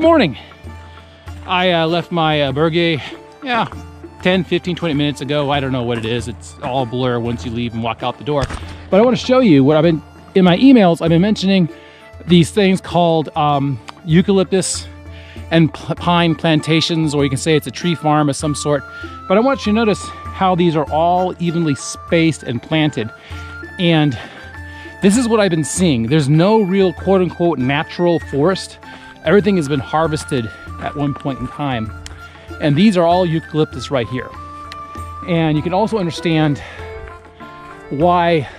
Good morning. I left my Burgay, 10, 15, 20 minutes ago. I don't know what it is. It's all blur once you leave and walk out the door. But I want to show you what in my emails, I've been mentioning these things called eucalyptus and pine plantations, or you can say it's a tree farm of some sort. But I want you to notice how these are all evenly spaced and planted. And this is what I've been seeing. There's no real quote unquote natural forest. Everything has been harvested at one point in time. And these are all eucalyptus right here. And you can also understand why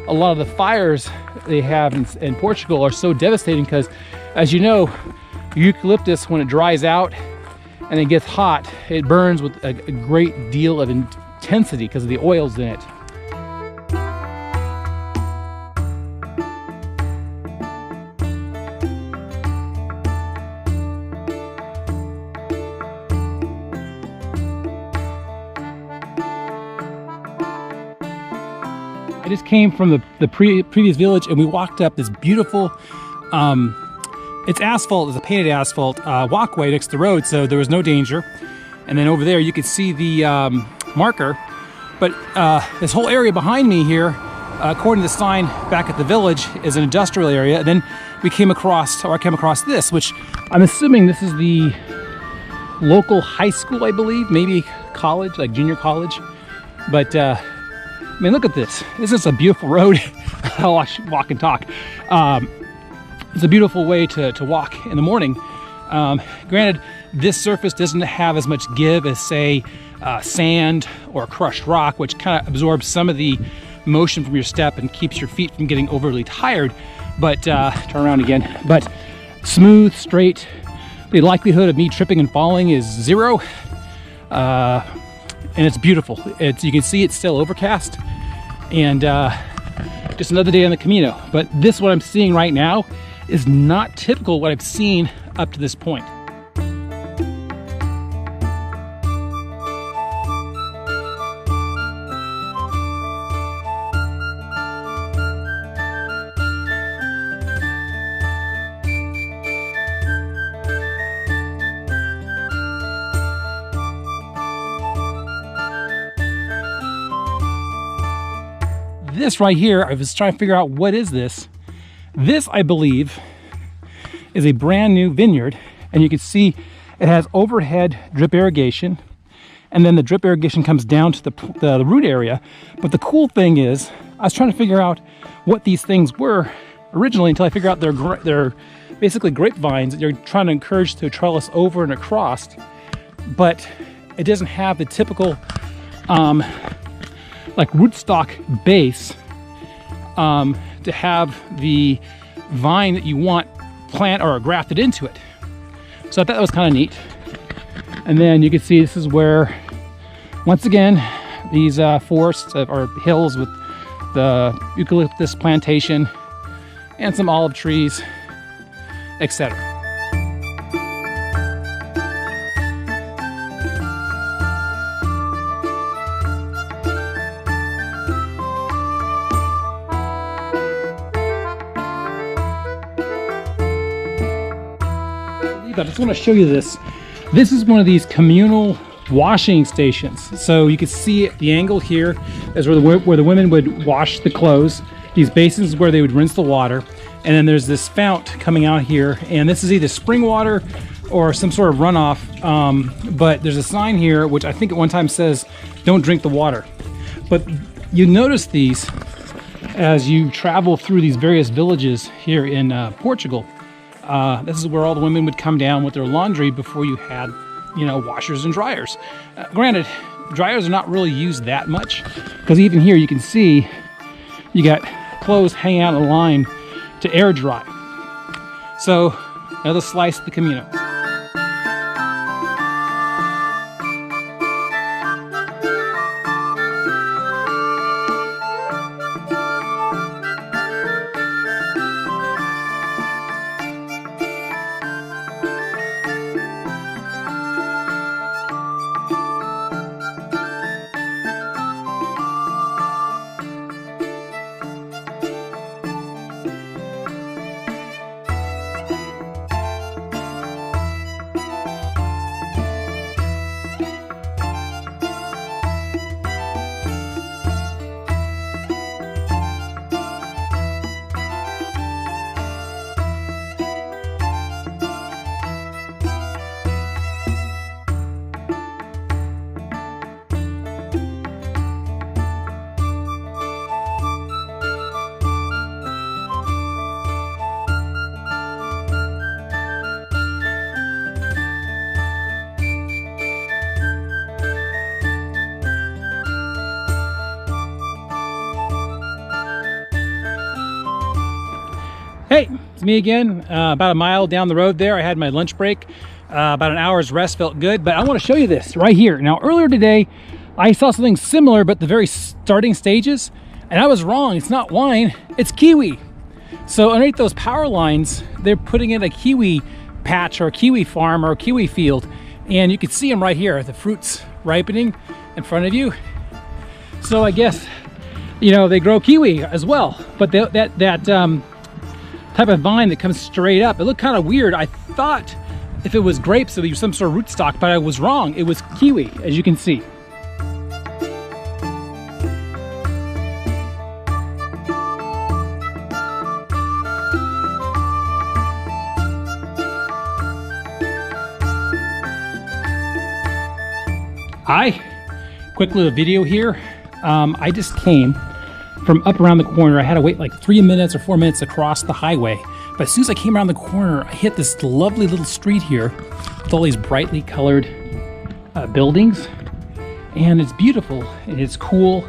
a lot of the fires they have in Portugal are so devastating, because as you know, eucalyptus, when it dries out and it gets hot, it burns with a great deal of intensity because of the oils in it. I just came from the previous village, and we walked up this beautiful, it's asphalt, it's a painted asphalt walkway next to the road, so there was no danger. And then over there you could see the marker, but this whole area behind me here, according to the sign back at the village, is an industrial area. And then I came across this, which I'm assuming this is the local high school, I believe, maybe college, like junior college. But I mean, look at this. This is a beautiful road. I'll walk and talk. It's a beautiful way to walk in the morning. Granted, this surface doesn't have as much give as, say, sand or crushed rock, which kind of absorbs some of the motion from your step and keeps your feet from getting overly tired. But turn around again. But smooth, straight. The likelihood of me tripping and falling is zero. And it's beautiful. You can see it's still overcast, and just another day on the Camino. But this, what I'm seeing right now, is not typical what I've seen up to this point. This right here, I was trying to figure out what is this. This, I believe, is a brand new vineyard, and you can see it has overhead drip irrigation, and then the drip irrigation comes down to the root area. But the cool thing is, I was trying to figure out what these things were originally until I figured out they're basically grapevines that you're trying to encourage to trellis over and across, but it doesn't have the typical like rootstock base to have the vine that you want plant or grafted into it. So I thought that was kind of neat. And then you can see this is where, once again, these forests or hills with the eucalyptus plantation and some olive trees, etc. I just want to show you this. This is one of these communal washing stations. So you can see the angle here is where the women would wash the clothes. These basins where they would rinse the water. And then there's this fount coming out here. And this is either spring water or some sort of runoff. But there's a sign here, which I think at one time says, don't drink the water. But you notice these as you travel through these various villages here in Portugal. This is where all the women would come down with their laundry before you had, washers and dryers. Granted, dryers are not really used that much, because even here you can see you got clothes hanging out in a line to air dry. So, another slice of the Camino. It's me again, about a mile down the road there. I had my lunch break. About an hour's rest felt good, but I want to show you this right here. Now, earlier today, I saw something similar, but the very starting stages, and I was wrong. It's not wine, it's kiwi. So underneath those power lines, they're putting in a kiwi patch or a kiwi farm or a kiwi field, and you can see them right here, the fruits ripening in front of you. So I guess, you know, they grow kiwi as well, but that type of vine that comes straight up, it looked kind of weird. I thought if it was grapes, it would be some sort of rootstock, but I was wrong. It was kiwi, as you can see. Quick little video here. I just came from up around the corner. I had to wait like 3 minutes or 4 minutes to cross the highway. But as soon as I came around the corner, I hit this lovely little street here with all these brightly colored buildings. And it's beautiful and it's cool.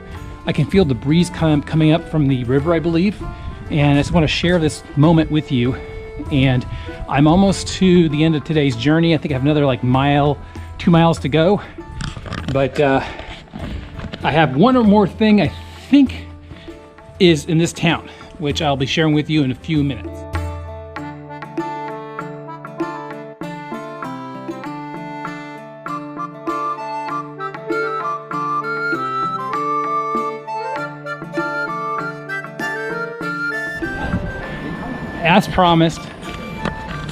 I can feel the breeze coming up from the river, I believe. And I just want to share this moment with you. And I'm almost to the end of today's journey. I think I have another like mile, 2 miles to go. But I have one or more thing I think is in this town, which I'll be sharing with you in a few minutes. As promised,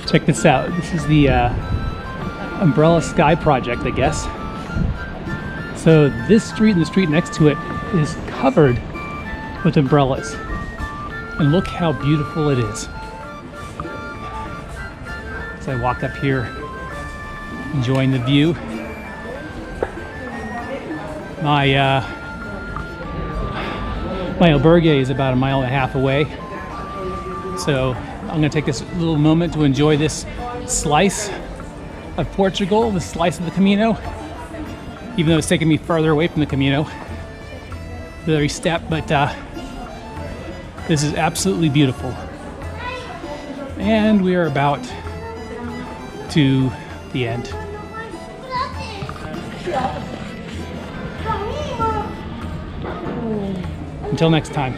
check this out. This is the Umbrella Sky Project, I guess. So this street and the street next to it is covered with umbrellas. And look how beautiful it is. As I walk up here, enjoying the view. My albergue is about 1.5 miles away. So I'm gonna take this little moment to enjoy this slice of Portugal, this slice of the Camino. Even though it's taking me farther away from the Camino, every step, but this is absolutely beautiful. And we are about to the end. Until next time.